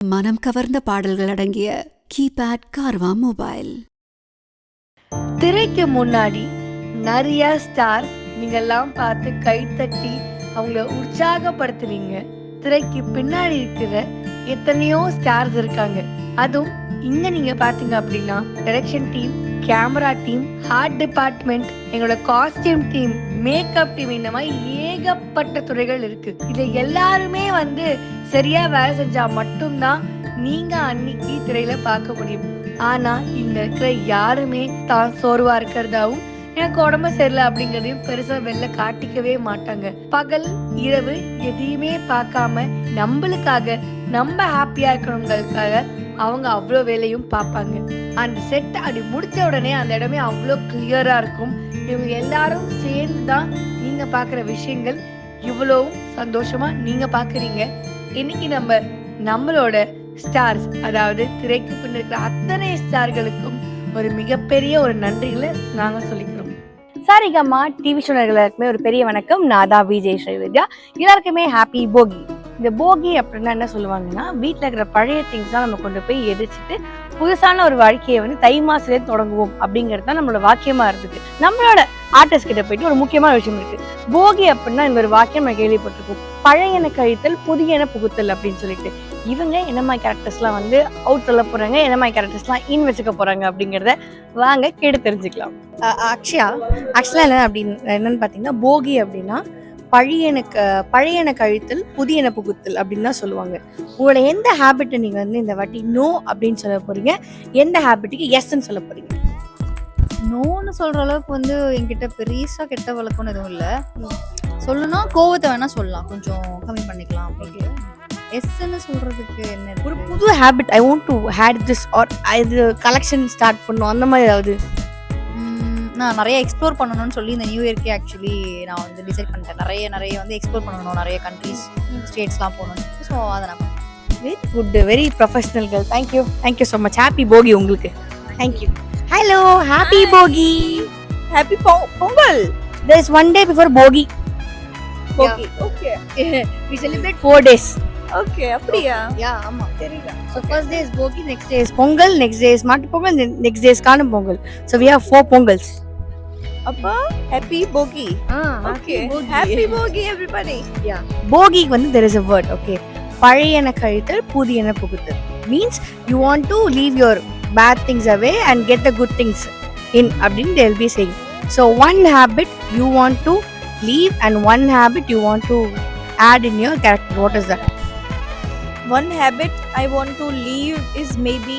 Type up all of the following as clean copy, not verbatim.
மனம் கவர்ந்த பாடல்கள் அடங்கிய கீபேட் கார்வா மொபைல். திரைக்கு முன்னாடி நிறைய ஸ்டார் நீங்கெல்லாம் பார்த்து கைத்தட்டி அவங்கள உற்சாகப்படுத்துவீங்க. திரைக்கு பின்னாடி இருக்கிற எத்தனையோ ஸ்டார்ஸ் இருக்காங்க. அதுவும் இங்க நீங்க பாத்தீங்க அப்படின்னா direction team, camera team, art department, எங்களோட காஸ்டியூம் டீம், மேக்கப் டீம், இந்த மாதிரி ஏகப்பட்ட துறைகள் இருக்கு. இது எல்லாருமே சரியா வேலை செஞ்சா மட்டும்தான் நீங்க அன்னைக்கு திரையில பார்க்க முடியும். ஆனா இங்க இருக்கிற யாருமே தான் சோர்வா இருக்கிறதாவும் எனக்கு உடம்பு சரியில்லை அப்படிங்கறதையும் பெருசா வெளில காட்டிக்கவே மாட்டாங்க. பகல் இரவு எதையுமே பார்க்காம நம்மளுக்காக, நம்ம ஹாப்பியா இருக்கணுங்களுக்காக அவங்க அவ்வளோ வேலையும் பார்ப்பாங்க. அந்த செட் அப்படி முடிச்ச உடனே அந்த இடமே அவ்வளோ கிளியரா இருக்கும். இவங்க எல்லாரும் சேர்ந்து தான் நீங்க பார்க்குற விஷயங்கள் இவ்வளவும் சந்தோஷமா நீங்க பார்க்குறீங்க. இன்னைக்கு நம்மளோட ஸ்டார்ஸ், அதாவது திரைக்கு பின் இருக்கிற அத்தனை ஸ்டார்களுக்கும் ஒரு மிகப்பெரிய ஒரு நன்றிகளை நாங்க சொல்லிக்கிறோம். சாரிகம்மா டிவி ஷோ எல்லாருக்குமே ஒரு பெரிய வணக்கம். நான் தான் விஜய் ஸ்ரீவித்யா. எல்லாருக்குமே ஹாப்பி போகி. இந்த போகி அப்படின்னா என்ன சொல்லுவாங்கன்னா, வீட்டில் இருக்கிற பழைய திங்ஸ் தான் நம்ம கொண்டு போய் எரிச்சிட்டு புதுசான ஒரு வாழ்க்கையை தை மாசத்துலேயே தொடங்குவோம் அப்படிங்கிறது தான் நம்மளோட வாக்கியமா இருந்தது. நம்மளோட ஆர்டிஸ்ட் கிட்ட போயிட்டு ஒரு முக்கியமான விஷயம் இருக்கு. போகி அப்படின்னா இந்த ஒரு வாக்கியம் நம்ம கேள்விப்பட்டிருக்கோம். பழையன கழித்தல் புதியன புகுத்தல் அப்படின்னு சொல்லிட்டு இவங்க என்ன மாதிரி கேரக்டர்ஸ்லாம் அவுட் சொல்ல போறாங்க, என்ன மாதிரி கேரக்டர்ஸ்லாம் இன் வச்சுக்க போறாங்க அப்படிங்கிறத வாங்க கேட்டு தெரிஞ்சுக்கலாம். ஆக்சுவலா என்னன்னு பாத்தீங்கன்னா, போகி அப்படின்னா பழையன கழித்தல் புதியன புகுத்தல் அப்படின்னு தான் சொல்லுவாங்க. உங்களோட எந்த ஹேபிட்டை நீங்க இந்த வாட்டி நோ அப்படின்னு சொல்ல போறீங்க, எந்த ஹேபிட்டுக்கு எஸ்ன்னு சொல்ல போறீங்க? நோன்னு சொல்ற அளவுக்கு என்கிட்ட பெருசா கெட்ட வழக்கம்னு எதுவும் இல்லை. சொல்லணும்னா கோவத்தை வேணா சொல்லலாம், கொஞ்சம் கம்மி பண்ணிக்கலாம் அப்படின்னு. எஸ்ன்னு சொல்றதுக்கு என்ன ஒரு புது habit, I want to hate this or இது கலெக்ஷன் ஸ்டார்ட் பண்ணும் அந்த மாதிரி ஏதாவது? நான் நிறைய எக்ஸ்ப்ளோர் பண்ணணும்னு சொல்லி இந்த நியூ இயர்க்கே ஆக்சுவலி நான் டிசைட் பண்ணிட்டேன். நிறைய எக்ஸ்ப்ளோர் பண்ணணும், நிறைய கண்ட்ரீஸ் ஸ்டேட்ஸ்லாம் போகணும். ஸோ அதை நான் very good, very professional girl. Thank you so much. Happy போகி உங்களுக்கு. தேங்க்யூ. ஹலோ, ஹாப்பி போகி. Happy Pongal. There is one day before Bogi. Bogi. Okay. We celebrate 4 days. Okay, அப்படியா? Yeah, ஆமா. தெரியல. So first day is Bogi, next day is Pongal, next day is Mattu Pongal, next day is Kanum Pongal. So we have 4 Pongals. அப்பா happy Bogi. Okay. Happy Bogi everybody. Yeah. Bogi there is a word, okay. பழையன கழித்தல் புதியன புகுத்தல் means you want to leave your bad things away and get the good things in அப்படின்னு they'll be saying. So one habit you want to leave and one habit you want to add in your character. What is that? One habit I want to leave is maybe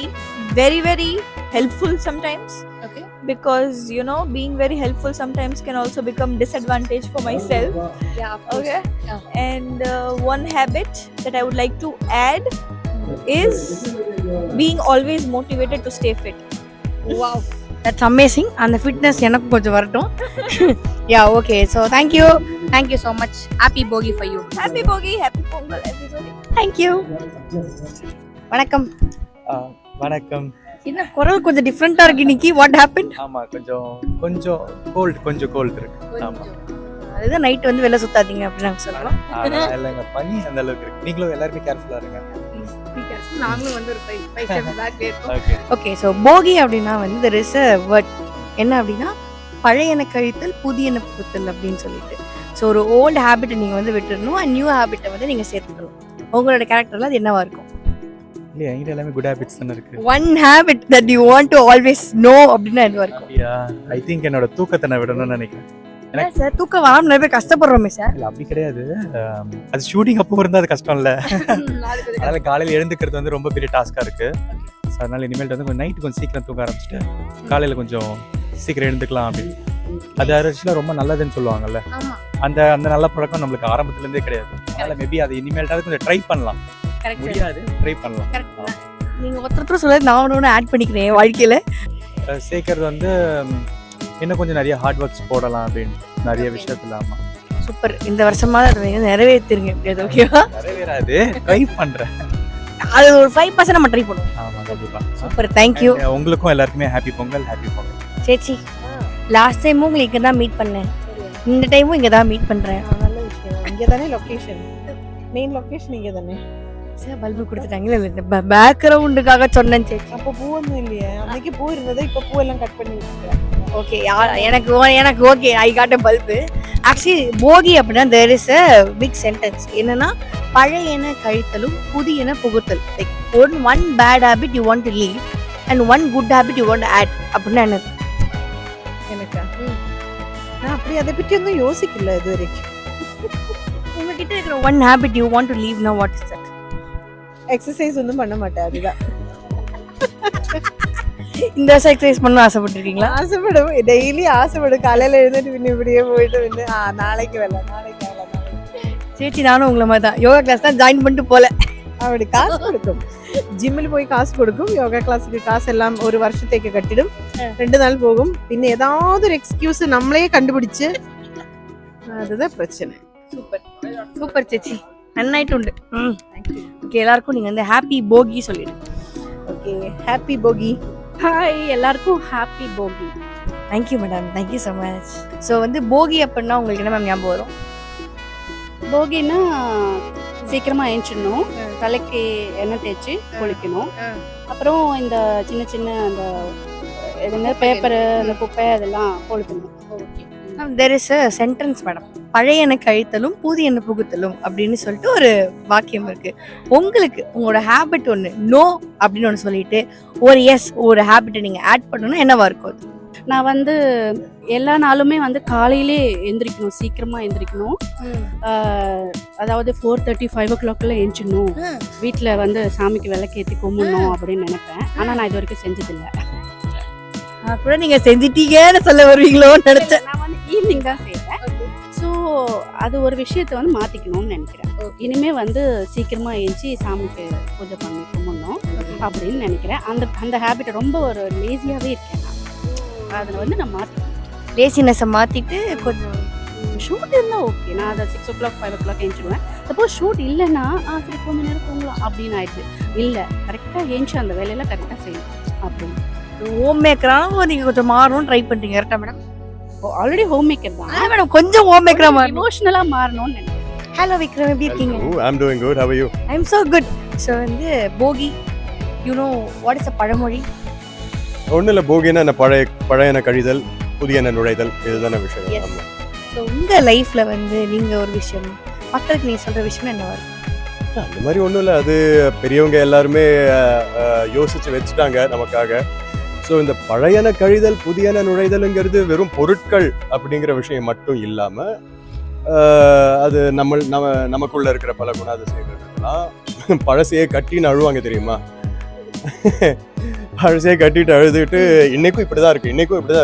very, very helpful sometimes. Okay. Because being very helpful sometimes can also become disadvantage for myself. Yeah, of course. Okay. Yeah. And one habit that I would like to add is being always motivated to stay fit. Wow, that's amazing. And the fitness எனக்கு கொஞ்சம் வரட்டும். Yeah, okay. So thank you so much. Happy Bogi for you. Happy Bogi, happy Pongal everybody. Thank you. வணக்கம். வணக்கம். என்ன குரல் கொஞ்சம் டிஃபரெண்டா இருக்கு இன்னைக்கு. What happen? ஆமா, கொஞ்சம் கோல்ட் இருக்கு. ஆமா, அதுதான் நைட் வெளில சுத்தாதீங்க அப்படி நாங்க சொல்றோம். இல்லங்க, பனி அந்த அளவுக்கு இருக்கு. நீங்களும் எல்லாரும் கேர்ஃபுல்லா இருங்க. நாங்களும் ஒரு 5 ஸ்டெப் பேக்ல இருக்கோம். ஓகே, சோ போகி அப்படினா there is a word. என்ன அப்படினா பழையன கழித்தல் புதியன புகுத்தல் அப்படின்னு சொல்லிட்டு. சோ ஒரு ஓல்ட் ஹேபிட் நீங்க விட்டுறணும், and நியூ ஹேபிட்டை நீங்க சேர்த்துக்கணும். உங்களோட கேரக்டர்ல அது என்னவா இருக்கும்? இல்ல, என்கிட்ட எல்லாமே குட் ஹேபிட்ஸ் தான இருக்கு. One habit that you want to always know அப்படினா என்னவா இருக்கும்? ஐ திங்க் என்னோட தூக்கத்தை நான் விடணும்னு நினைக்கிறேன். எனக்கு சார் தூக்கம் வராம நிறைய பேர் கஷ்டப்படுறோமே சார். இல்ல, அப்படி கிடையாது. அது ஷூட்டிங் அப்போ இருந்தா அது கஷ்டம் இல்ல. அதனால காலையில எழுந்துக்கிறது ரொம்ப பெரிய டாஸ்கா இருக்கு. அதனால இனிமேல் கொஞ்சம் நைட் கொஞ்சம் சீக்கிரம் தூங்க ஆரம்பிச்சுட்டு காலையில கொஞ்சம் சீக்கிரம் எழுந்துக்கலாம் அப்படின்னு. அது ஆக்சுவலா ரொம்ப நல்லதுன்னு சொல்லுவாங்கல்ல. அந்த நல்ல பழக்கம் நம்மளுக்கு ஆரம்பத்துல இருந்தே கிடையாது. அதனால மேபி அது இனிமேல்டாவது கொஞ்சம் ட்ரை பண்ணலாம். முடியாது, ட்ரை பண்ணலாம். நீங்க ஒருத்தர் சொல்ல நான் ஒன்று ஆட் பண்ணிக்கிறேன் வாழ்க்கையில. சேர்க்கறது இன்னும் கொஞ்சம் நிறைய ஹார்ட் ஒர்க்ஸ் போடலாம் அப்படின்னு நிறைய விஷயத்துல. ஆமா, சூப்பர். இந்த வருஷமா நிறைவேற்றுங்க. ஓகேவா? நிறைவேறாது, ட்ரை பண்றேன். அது ஒரு 5% நம்ம ட்ரை பண்ணுவோம். ஆமா, கண்டிப்பா. Super, thank you. உங்களுக்கும் எல்லாருக்குமே ஹாப்பி பொங்கல். ஹாப்பி பொங்கல். சேச்சி, லாஸ்ட் டைமும் உங்களுக்கு இங்கே தான் மீட் பண்ணேன், இந்த டைமும் இங்கே தான் மீட் பண்ணுறேன். நல்ல விஷயம். இங்கே தானே லொக்கேஷன், மெயின் லொக்கேஷன் இங்கே தானே. பல்பு கொடுத்துட்டாங்களே இல்லை பேக்ரவுண்டுக்காக சொன்னேன் சேச்சி. அப்போ பூ ஒன்றும் இல்லையே, அன்னைக்கு பூ இருந்தது, இப்போ பூவெல்லாம் கட் பண்ணி விட்டுருக்கேன். ஓகே எனக்கு okay I got a bulb. Actually போகி அப்படின்னா there is a big sentence. என்னன்னா பழையன கழித்தலும் புதியன புகுத்தல். Like one bad habit you want to leave and one good habit you want to add அப்படின்னா என்னது? எனக்கா? நான் அப்படி அதை பற்றி ஒன்றும் யோசிக்கல இது வரைக்கும். உங்ககிட்ட இருக்கிற one habit you want to லீவ்னா வாட் இஸ் தட்? எக்ஸசைஸ் ஒன்றும் பண்ண மாட்டேன், அதுதான். இந்த வருஷம் எக்ஸசைஸ் பண்ண ஆசைப்பட்டிருக்கீங்களா? ஆசைப்படும், டெய்லி ஆசைப்படும். காலையில் எழுந்துட்டு பின்ன இப்படியே போயிட்டு நாளைக்கு வேலை. சேச்சி நானும் உங்களை மாதிரி தான் யோகா கிளாஸ் தான் ஜாயின் பண்ணிட்டு போல. அப்படி காசு கொடுக்கும், ஜிம்மில் போய் காசு கொடுக்கும். யோகா கிளாஸுக்கு காசு எல்லாம் ஒரு வருஷத்துக்கு கட்டிடும். 2 நாள் போகும். பின்ன ஏதாவது ஒரு எக்ஸ்கியூஸ் நம்மளே கண்டுபிடிச்சு, அதுதான் பிரச்சனை. சூப்பர் சேச்சி, நன்னாயிட்டு உண்டு. ஓகே, எல்லாருக்கும் நீங்க வந்து ஹாப்பி போகி சொல்லிடுங்க. ஓகே, ஹாப்பி போகி. ஹாய், எல்லாருக்கும் ஹாப்பி போகி. Thank you madam, thank you so much. So வந்து போகி அப்படின்னா உங்களுக்கு என்ன மேம் ஞாபகம் வரும்? போகின்னா சீக்கிரமா எழுந்திடணும், தலைக்கு எண்ணெய் தேய்ச்சி குளிக்கணும். அப்புறம் இந்த சின்ன சின்ன அந்த எதுனா பேப்பரு, அந்த குப்பை அதெல்லாம் கொளுத்தணும். There is a sentence madam, பழையன கழித்தலும் புதியன புகுத்தலும் அப்படின்னு சொல்லிட்டு ஒரு வாக்கியம் இருக்கு. உங்களுக்கு உங்களோட ஹேபிட் ஒன்று நோ அப்படின்னு ஒன்று சொல்லிட்டு ஒரு எஸ் ஒரு ஹேபிட்டை நீங்கள் ஆட் பண்ணணும்னா என்னவா இருக்கும் அது? நான் வந்து எல்லா நாளுமே வந்து காலையிலே எந்திரிக்கணும், சீக்கிரமா எந்திரிக்கணும். அதாவது 4:30 5 o'clock எழுந்திரிச்சிடணும், வீட்டில் வந்து சாமிக்கு விளக்கேற்றி கும்பிடணும் அப்படின்னு நினைப்பேன். ஆனால் நான் இது வரைக்கும் செஞ்சதில்லை. கூட நீங்க செஞ்சிட்டீங்கன்னு சொல்ல வருவீங்களோன்னு நினைச்சேன். நான் வந்து ஈவினிங் தான் செய்வேன். ஸோ அது ஒரு விஷயத்தை வந்து மாற்றிக்கணும்னு நினைக்கிறேன். இனிமேல் வந்து சீக்கிரமாக எழுந்துச்சி சாமிக்கு பூஜை பண்ணி கும்பிடணும் அப்படின்னு நினைக்கிறேன். அந்த ஹேபிட்டை ரொம்ப ஒரு லேசியாகவே இருக்கேன் நான். அதில் வந்து நான் மாற்றிக்கணும், லேசினஸை மாற்றிட்டு கொஞ்சம் ஷூட் இருந்தால் ஓகே. நான் அதை 6 o'clock 5 o'clock எழுந்துடுவேன். சப்போஸ் ஷூட் இல்லைன்னா சரி கொஞ்சம் நேரம் தூங்கலாம் அப்படின்னு ஆயிடுச்சு. இல்லை, கரெக்டாக எழுந்துச்சு அந்த வேலையெல்லாம் கரெக்டாக செய்யணும் அப்படின்னு. ஹோம் மேக்கராக நீங்கள் கொஞ்சம் மாறணும்னு ட்ரை பண்ணுறீங்க கரெக்டாக மேடம்? ஆல்ரெடி ஹோம் மேக்கர் தான் மேடம், கொஞ்சம் ஹோம் மேக்கராக மாறணும், இமோஷனலாக மாறணும்னு நினைக்கிறேன். ஹலோ விக்ரம், எப்படி இருக்கீங்க? I'm doing good. How are you? I'm so good. So வந்து போகி, you know what is a பழமொழி? ஒன்றும் இல்லை, போகினா என்ன, பழையன கழிதல் புதியன நுழைதல், இதுதானே விஷயம். ஆமா. ஸோ உங்கள் லைஃப்பில் வந்து நீங்கள் ஒரு விஷயம் மக்களுக்கு நீங்கள் சொல்கிற விஷயம் என்ன வரும்? அந்த மாதிரி ஒன்றும் இல்லை, அது பெரியவங்க எல்லாருமே யோசிச்சு வச்சுட்டாங்க நமக்காக. ஸோ இந்த பழையன கழிதல் புதியன நுழைதலுங்கிறது வெறும் பொருட்கள் அப்படிங்கிற விஷயம் மட்டும் இல்லாமல் அது நமக்குள்ள இருக்கிற பல குணாதிசயங்கள்லாம் பழசையே கட்டின்னு அழுவாங்க தெரியுமா? பழசையே கட்டிட்டு அழுதுட்டு இன்னைக்கும் இப்படிதான்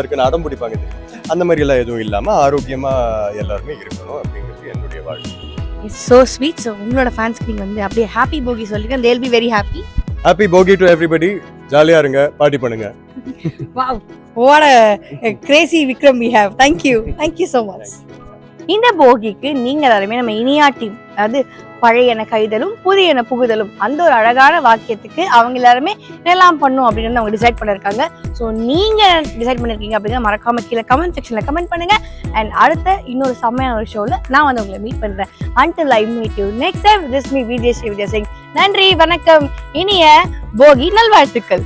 இருக்குன்னு அடம் பிடிப்பாங்க தெரியும். அந்த மாதிரி எல்லாம் எதுவும் இல்லாம ஆரோக்கியமா எல்லாருமே இருக்கணும் அப்படிங்கிறது என்னுடைய வாழ்க்கை. It's so sweet. ஸோ உங்களோட ஃபேன்ஸ்க்கு நீங்கள் வந்து அப்படியே ஹாப்பி போகி சொல்லிட்டு they'll be very happy. Happy Bogi to everybody. ஜாலியா இருங்க, பார்ட்டி பண்ணுங்க. Wow, what a crazy Vikram we have. thank you so much. இந்த போகிக்கு நீங்க எல்லாருமே நம்ம இனியா டீம், அதாவது பழையன கைதலும் புதியன புகுதலும், அந்த ஒரு அழகான வாக்கியத்துக்கு அவங்க எல்லாருமே என்னெல்லாம் பண்ணும் அப்படின்னு அவங்க டிசைட் பண்ணிருக்காங்க. ஸோ நீங்க டிசைட் பண்ணிருக்கீங்க அப்படின்னா மறக்காம கீழே கமெண்ட் செக்ஷன்ல கமெண்ட் பண்ணுங்க. அண்ட் அடுத்த இன்னொரு செம்மையான ஒரு ஷோல நான் வந்து உங்களை மீட் பண்றேன். until I meet you next time, this me Vijay Srividya Singh. நன்றி, வணக்கம், இனிய போகி நல்வாழ்த்துக்கள்.